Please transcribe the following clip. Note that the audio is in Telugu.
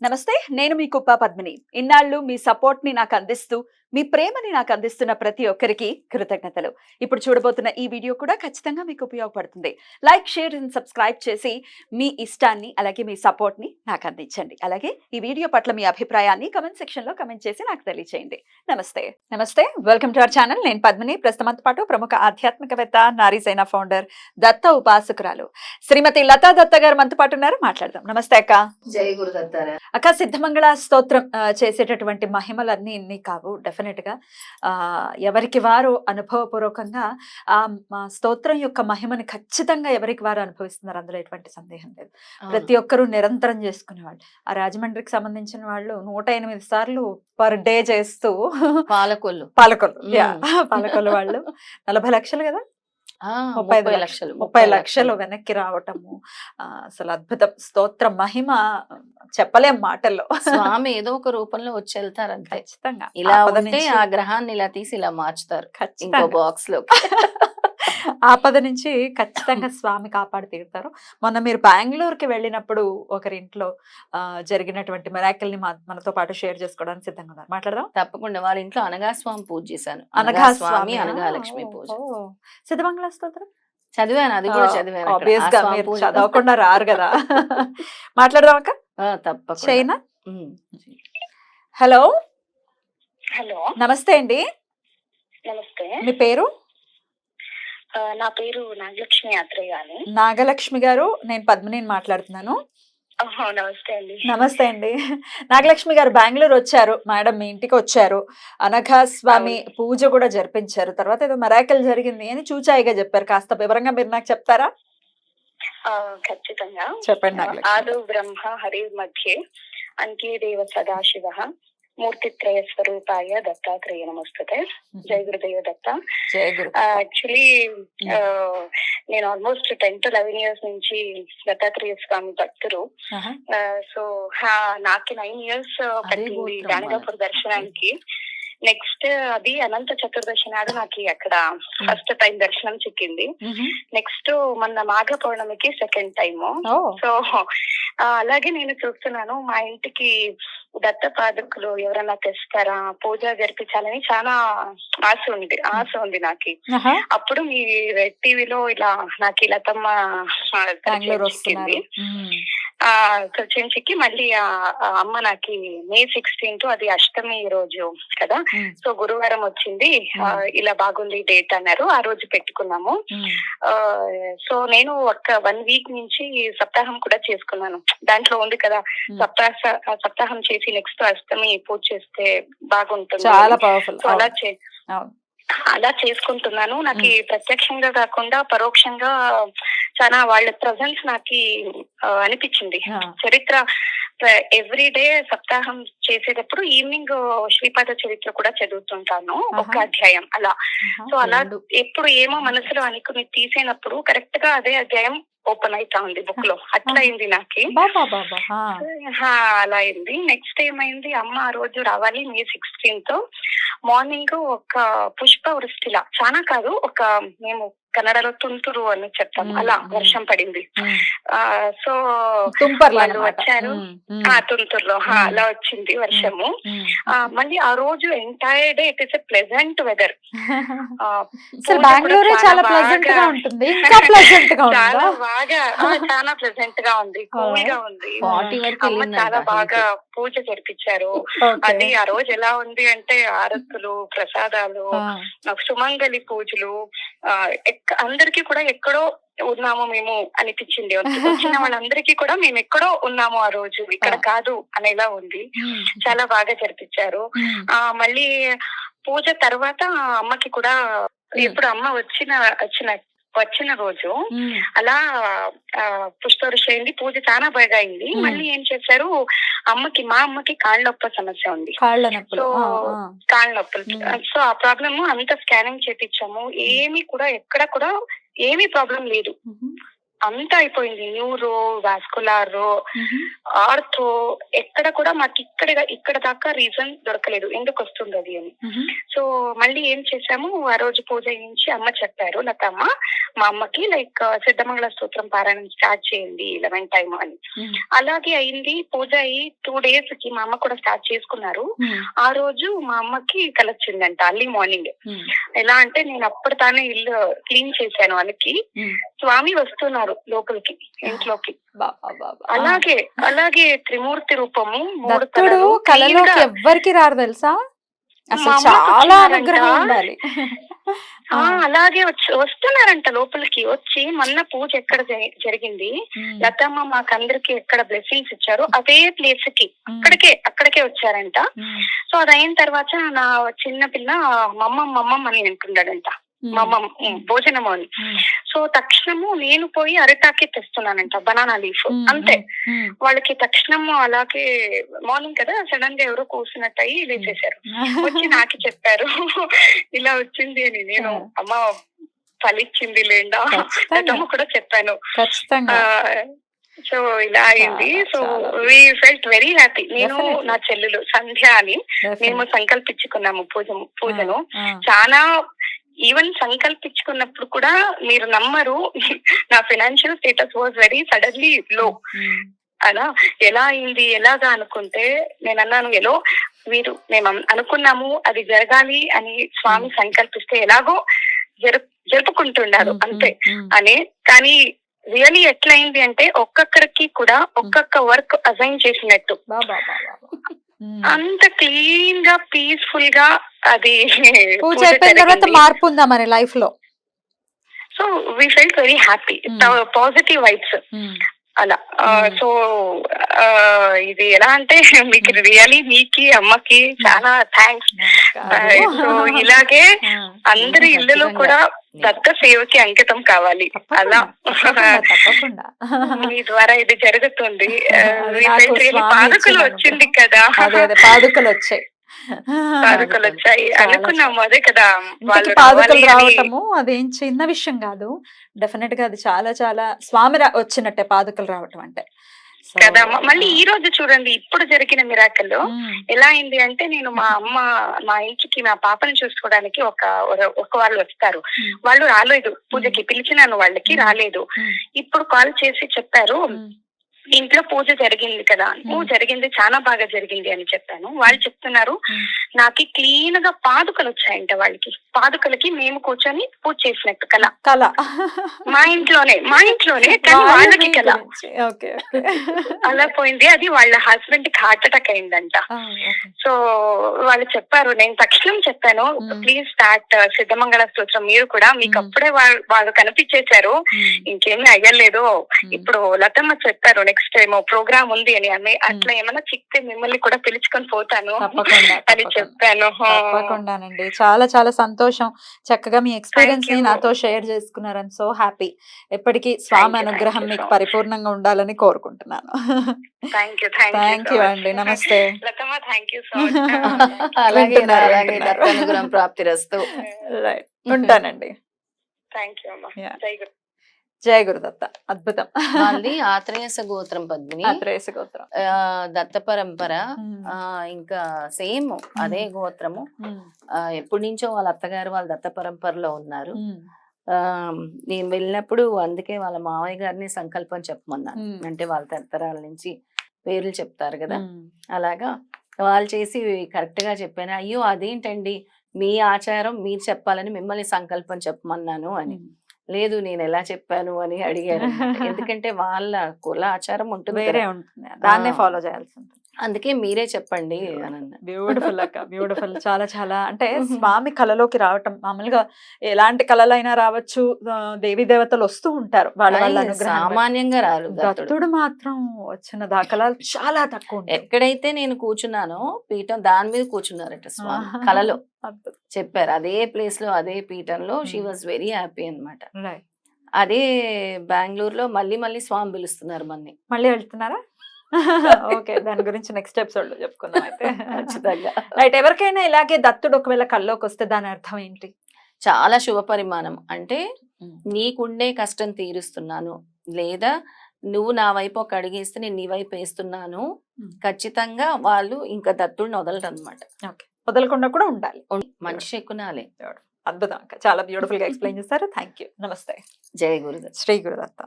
నమస్తే. నేను మీ కుప్ప పద్మిని. ఇన్నాళ్ళు మీ సపోర్ట్‌ని నాకందిస్తూ, మీ ప్రేమని నాకందిస్తున్న ప్రతి ఒక్కరికి కృతజ్ఞతలు. ఇప్పుడు చూడబోతున్న ఈ వీడియో కూడా ఖచ్చితంగా మీకు ఉపయోగపడుతుంది. లైక్, షేర్ అండ్ సబ్స్క్రైబ్ చేసి మీ ఇష్టాన్ని అలాగే మీ సపోర్ట్‌ని నాకందించండి. అలాగే ఈ వీడియో పట్ల మీ అభిప్రాయాన్ని కామెంట్ సెక్షన్‌లో కామెంట్ చేసి నాకు తెలియజేయండి. నమస్తే. నమస్తే. Welcome to our channel. నేను పద్మిని. ప్రస్తుతంతో పాటు ప్రముఖ ఆధ్యాత్మికవేత్త, నారీసేన ఫౌండర్, దత్త ఉపాసకురాలు శ్రీమతి లతా దత్త గారు మనతో పాటు ఉన్నారు. మాట్లాడదాం. నమస్తే అక్క. జై గురుదత్తారా. అక్క, సిద్ధమంగళ స్తోత్రం చేసేటటువంటి మహిమలన్నీ ఇన్ని కావు. డెఫినెట్ గా ఎవరికి వారు అనుభవపూర్వకంగా ఆ స్తోత్రం యొక్క మహిమని ఖచ్చితంగా ఎవరికి వారు అనుభవిస్తున్నారు. అందులో ఎటువంటి సందేహం లేదు. ప్రతి ఒక్కరూ నిరంతరం చేసుకునేవాళ్ళు. ఆ రాజమండ్రికి సంబంధించిన వాళ్ళు 108 సార్లు పర్ డే చేస్తూ పాలకొల్లు వాళ్ళు 40 లక్షలు కదా, 30 లక్షలు వెనక్కి రావటము అసలు అద్భుతం. స్తోత్ర మహిమ చెప్పలేం మాటల్లో. స్వామి ఏదో ఒక రూపంలో వచ్చి వెళ్తారు అంతే. ఖచ్చితంగా ఇలా ఉంటే ఆ గ్రహాన్ని ఇలా తీసి ఇలా మార్చుతారు ఇంకో బాక్స్ లో. ఆపద నుంచి ఖచ్చితంగా స్వామి కాపాడి తీరుతారు. మొన్న మీరు బెంగళూరుకి వెళ్ళినప్పుడు ఒకరింట్లో జరిగినటువంటి మిరాకిల్ ని మనతో పాటు షేర్ చేసుకోవడానికి సిద్ధంగా ఉన్నారు. మాట్లాడదాం. తప్పకుండా. వాళ్ళ ఇంట్లో అనఘాస్వామి పూజ చేశాను. అనఘాస్వామి, అనఘాలక్ష్మి పూజ. సిద్ధమంగళ స్తోత్రం చదివాను. అది కూడా చదివాను. ఆబ్వియస్ గా మీరు చదవకుండా రారు కదా. మాట్లాడదాం అక్క. తప్పకుండా. చైనా. హలో. హలో, నమస్తే అండి. నమస్తే. మీ పేరు? నా పేరు నాగలక్ష్మి యాత్రయ్య అని. నాగలక్ష్మి గారు, నేను పద్మిని మాట్లాడుతున్నాను. నమస్తే అండి. నమస్తే అండి. నాగలక్ష్మి గారు బెంగళూరు వచ్చారు మేడం, మీ ఇంటికి వచ్చారు. అనఘాస్వామి పూజ కూడా జరిపించారు. తర్వాత ఏదో మెరాకిల్ జరిగింది అని చూచాయిగా చెప్పారు. కాస్త వివరంగా మీరు నాకు చెప్తారా? ఖచ్చితంగా చెప్పండి. ఆదు బ్రహ్మ హరి మధ్యే అంకే దేవ సదాశివ మూర్తిత్రయ స్వరూపాయ దత్తాత్రేయ నమస్తే. జై గురుదేవ దత్త. యాక్చువల్లీ నేను ఆల్మోస్ట్ 10 to 11 years నుంచి దత్తాత్రేయ స్వామి భక్తులు. సో నాకు 9 years పట్టింది గాణగాపూర్ దర్శనానికి. నెక్స్ట్ అది అనంత చతుర్దశి నాడు నాకు అక్కడ ఫస్ట్ టైం దర్శనం చిక్కింది. నెక్స్ట్ మొన్న మాఘ పౌర్ణమికి సెకండ్ టైము. సో అలాగే నేను చూస్తున్నాను, మా ఇంటికి దత్త పాదకులు ఎవరన్నా తెస్తారా, పూజ జరిపించాలని చాలా ఆశ ఉంది నాకు. అప్పుడు మీ రెడ్ టీవీలో ఇలా నాకు లతమ్మ చిక్కింది. చిక్కి మళ్ళీ అమ్మ నాకు May 16th అది అష్టమి రోజు కదా, సో గురువారం వచ్చింది. ఇలా బాగుంది డేట్ అన్నారు. ఆ రోజు పెట్టుకున్నాము. సో నేను ఒక 1 week నుంచి సప్తాహం కూడా చేసుకున్నాను. దాంట్లో ఉంది కదా, సప్తాహం చేసి నెక్స్ట్ అష్టమి పూజ చేస్తే బాగుంటుంది. చాలా పవర్ఫుల్. అలా చేసుకుంటున్నాను. నాకు ప్రత్యక్షంగా కాకుండా పరోక్షంగా చాలా వాళ్ళ ప్రజెన్స్ నాకు అనిపించింది. చరిత్ర ఎవ్రీ డే సప్తాహం చేసేటప్పుడు ఈవినింగ్ శ్రీపాద చరిత్ర కూడా చదువుతుంటాను, ఒక అధ్యాయం అలా. సో అలా ఎప్పుడు ఏమో మనసులో అనుకుని తీసేనప్పుడు కరెక్ట్ గా అదే అధ్యాయం ఓపెన్ అయితా ఉంది బుక్ లో. అట్లా అయింది నాకు. అలా అయింది. నెక్స్ట్ ఏమైంది, అమ్మ ఆ రోజు రావాలి May 16th మార్నింగ్ ఒక పుష్ప వృష్టిలా, చాలా కాదు, ఒక మేము కన్నడలో తుంతురు అని చెప్తాం, అలా వర్షం పడింది. సో వాళ్ళు వచ్చారు. తుంతురులో అలా వచ్చింది వర్షము. మళ్ళీ ఆ రోజు entire day it is a pleasant weather. చాలా ప్లెజెంట్ గా ఉంది, కూల్ గా ఉంది. అమ్మ చాలా బాగా పూజ జరిపించారు. అది ఆ రోజు ఎలా ఉంది అంటే ఆరతులు, ప్రసాదాలు, సుమంగళి పూజలు, అందరికీ కూడా ఎక్కడో ఉన్నాము మేము అనిపించింది. వచ్చిన వాళ్ళందరికీ కూడా మేము ఎక్కడో ఉన్నాము ఆ రోజు, ఇక్కడ కాదు అనేలా ఉంది. చాలా బాగా జరిపించారు. మళ్ళీ పూజ తర్వాత అమ్మకి కూడా ఎప్పుడు అమ్మ వచ్చిన రోజు అలా పుష్పవృష్టి అయింది. పూజ చాలా బాగా అయింది. మళ్ళీ ఏం చేశారు, మా అమ్మకి కాళ్ళ నొప్పి సమస్య ఉంది. సో కాళ్ళ నొప్పులు. సో ఆ ప్రాబ్లమ్ అంతా స్కానింగ్ చేపించాము. ఏమీ కూడా ఎక్కడ కూడా ఏమీ ప్రాబ్లం లేదు. అంతా అయిపోయింది. న్యూరో, వాస్కులార్, ఆర్థో, ఎక్కడ కూడా మాకు ఇక్కడ దాకా రీజన్ దొరకలేదు ఎందుకు వస్తుంది అది అని. సో మళ్ళీ ఏం చేసాము, ఆ రోజు పూజ నుంచి అమ్మ చెప్పారు, లతమ్మ మా అమ్మకి లైక్ సిద్ధమంగళ స్తోత్రం పారాయణం స్టార్ట్ చేయండి 11 టైమ్ అని. అలాగే అయింది. పూజ అయ్యి 2 days కి మా అమ్మ కూడా స్టార్ట్ చేసుకున్నారు. ఆ రోజు మా అమ్మకి కలొచ్చిందంట అర్లీ మార్నింగ్. ఎలా అంటే నేను అప్పుడు తానే ఇల్లు క్లీన్ చేశాను వాళ్ళకి, స్వామి వస్తున్నారు లోపలికి ఇంట్లోకి. అలాగే త్రిమూర్తి రూపము, 3 దత్తుడు కళలోకి ఎవ్వరికి రారు తెలుసా, అసలు చాలా అనుగ్రహం ఉండాలి. అలాగే వస్తున్నారంట లోపలికి. వచ్చి మొన్న పూజ ఎక్కడ జరిగింది, లతమ్మ మాకందరికి ఎక్కడ బ్లెస్సింగ్స్ ఇచ్చారు అదే ప్లేస్ కి అక్కడికే వచ్చారంట. సో అది అయిన తర్వాత నా చిన్న పిల్ల మమ్మం అని అంటున్నాడంట, భోజనము అని. సో తక్షణము నేను పోయి అరిటాకి తెస్తున్నానంట, బనానా లీఫ్. అంతే, వాళ్ళకి తక్షణము అలాగే మార్నింగ్ కదా సడన్ గా ఎవరో కూర్చున్నట్టు అయ్యి లేచేశారు. వచ్చి నాకు చెప్పారు ఇలా వచ్చింది అని. నేను అమ్మ ఫలిచ్చింది లేండా అతమ్మ కూడా చెప్పాను. సో ఇలా అయింది. So we felt very happy. నేను నా చెల్లెలు సంధ్య అని మేము సంకల్పించుకున్నాము పూజను. చాలా ఈవెన్ సంకల్పించుకున్నప్పుడు కూడా మీరు నమ్మరు, నా financial status was very suddenly లో. అలా ఎలా అయింది ఎలాగా అనుకుంటే నేను అన్నాను, మేము అనుకున్నాము అది జరగాలి అని స్వామి సంకల్పిస్తే ఎలాగో జరుపుకుంటున్నారు అంతే అని. కానీ రియలీ ఎట్లయింది అంటే ఒక్కొక్కరికి కూడా ఒక్కొక్క వర్క్ అసైన్ చేసినట్టు అంత క్లీన్ గా పీస్ఫుల్ గా అది పూజ అయిపోయిన తర్వాత మార్పు ఉందా మరి లైఫ్ లో? So we felt very happy, positive vibes అలా. సో ఇది ఎలా అంటే మీకు రియలీ మీకి అమ్మకి చాలా థ్యాంక్స్. సో ఇలాగే అందరి ఇళ్ళలో కూడా దత్త సేవకి అంకితం కావాలి. అలా మీ ద్వారా ఇది జరుగుతుంది. పాదుకలు వచ్చింది కదా, పాదుకలు వచ్చాయి అనుకున్నాము అదే కదా. పాదుకలు రావటము అదేం చిన్న విషయం కాదు. డెఫినెట్ గా అది చాలా చాలా స్వామి వచ్చినట్టే పాదుకలు రావటం అంటే కదా. మళ్ళీ ఈ రోజు చూడండి, ఇప్పుడు జరిగిన మిరాకల్లో ఎలా అయింది అంటే, నేను మా ఇంటికి మా పాపని చూసుకోవడానికి ఒక వాళ్ళు వస్తారు. వాళ్ళు రాలేదు పూజకి, పిలిచినాను వాళ్ళకి రాలేదు. ఇప్పుడు కాల్ చేసి చెప్పారు ఇంట్లో పూజ జరిగింది కదా, జరిగింది చాలా బాగా జరిగింది అని చెప్పాను. వాళ్ళు చెప్తున్నారు నాకు క్లీన్ గా పాదుకలు వచ్చాయంట. వాళ్ళకి పాదుకలకి మేము కూర్చొని పూజ చేసినట్టు కళ మా ఇంట్లోనే కానీ వాళ్ళకి కళ అలా పోయింది. అది వాళ్ళ హస్బెండ్ కి హార్ట్ అటాక్ అయిందంట. సో వాళ్ళు చెప్పారు, నేను తక్షణం చెప్పాను ప్లీజ్ స్టార్ట్ సిద్ధమంగళ స్తోత్రం మీరు కూడా, మీకు అప్పుడే వాళ్ళు కనిపించేశారు, ఇంకేమీ అయ్యలేదు. ఇప్పుడు లతమ్మ చెప్పారు నెక్స్ట్ టైం ప్రోగ్రామ్ ఉంది అని, అట్లా ఏమన్నా చిక్తే మిమ్మల్ని కూడా పిలుచుకొని పోతాను అని చెప్పాను. తప్పకుండానండి, చాలా చాలా సంతోషం. చక్కగా మీ ఎక్స్పీరియన్స్ ని నాతో షేర్ చేసుకున్నారు. I'm so happy. ఎప్పటికీ స్వామి అనుగ్రహం మీకు పరిపూర్ణంగా ఉండాలని కోరుకుంటున్నాను. థ్యాంక్ యూ అండి, నమస్తే. అనుగ్రహం ప్రాప్తిరస్తు. ఉంటానండి. జయ గురుదత్త. అద్భుతం. మళ్ళీ ఆత్రేయస గోత్రం పద్మిని, ఆత్రేయస గోత్రం, దత్త పరంపర. ఇంకా సేమ్ అదే గోత్రము. ఎప్పటి నుంచో వాళ్ళ అత్తగారు వాళ్ళ దత్త పరంపరలో ఉన్నారు. నేను వెళ్ళినప్పుడు అందుకే వాళ్ళ మావయ్య గారిని సంకల్పం చెప్పమన్నాను. అంటే వాళ్ళ తరతరాల నుంచి పేర్లు చెప్తారు కదా, అలాగా వాళ్ళు చేసి కరెక్ట్ గా చెప్పాను. అయ్యో అదేంటండి మీ ఆచారం మీరు చెప్పాలని మిమ్మల్ని సంకల్పం చెప్పమన్నాను అని. లేదు నేను ఎలా చెప్పాను అని అడిగారు. ఎందుకంటే వాళ్ళ కుల ఆచారం ఉంటుంది, దాన్నే ఫాలో చేయాల్సి ఉంటుంది. అందుకే మీరే చెప్పండి అని. బ్యూటిఫుల్ అక్క, బ్యూటిఫుల్. చాలా చాలా అంటే స్వామి కళలోకి రావటం, మామూలుగా ఎలాంటి కళలైనా రావచ్చు, దేవీ దేవతలు వస్తూ ఉంటారు వాళ్ళ అనుగ్రహం. సామాన్యంగా రారు. దత్తుడు మాత్రం వచ్చిన దాఖలాలు చాలా తక్కువ. ఎక్కడైతే నేను కూర్చున్నానో పీఠం దాని మీద కూర్చున్నారట స్వామి కళలో చెప్పారు. అదే ప్లేస్ లో అదే పీఠంలో షీ వాజ్ వెరీ హ్యాపీ అన్నమాట. అదే బెంగళూరులో మళ్ళీ స్వామి పిలుస్తున్నారు. మళ్ళీ వెళ్తున్నారా? ఓకే, దాని గురించి నెక్స్ట్ ఎపిసోడ్ లో చెప్పుకుందాం అయితే. రైట్. ఎవరికైనా ఇలాగే దత్తుడు ఒకవేళ కల్లోకి వస్తే దాని అర్థం ఏంటి? చాలా శుభ పరిమాణం. అంటే నీకుండే కష్టం తీరుస్తున్నాను, లేదా నువ్వు నా వైపు ఒక అడిగేస్తే నేను నీ వైపు వేస్తున్నాను, ఉమ్. ఖచ్చితంగా వాళ్ళు ఇంకా దత్తుడిని వదలరు అనమాట. ఓకే, వదలకుండా కూడా ఉండాలి. మనిషి ఎక్కునాలే. అద్భుతం అక్క, చాలా బ్యూటిఫుల్ గా ఎక్స్ప్లెయిన్ చేస్తారు. Thank you. నమస్తే. జయ గురుదత్. శ్రీ గురుదత్త.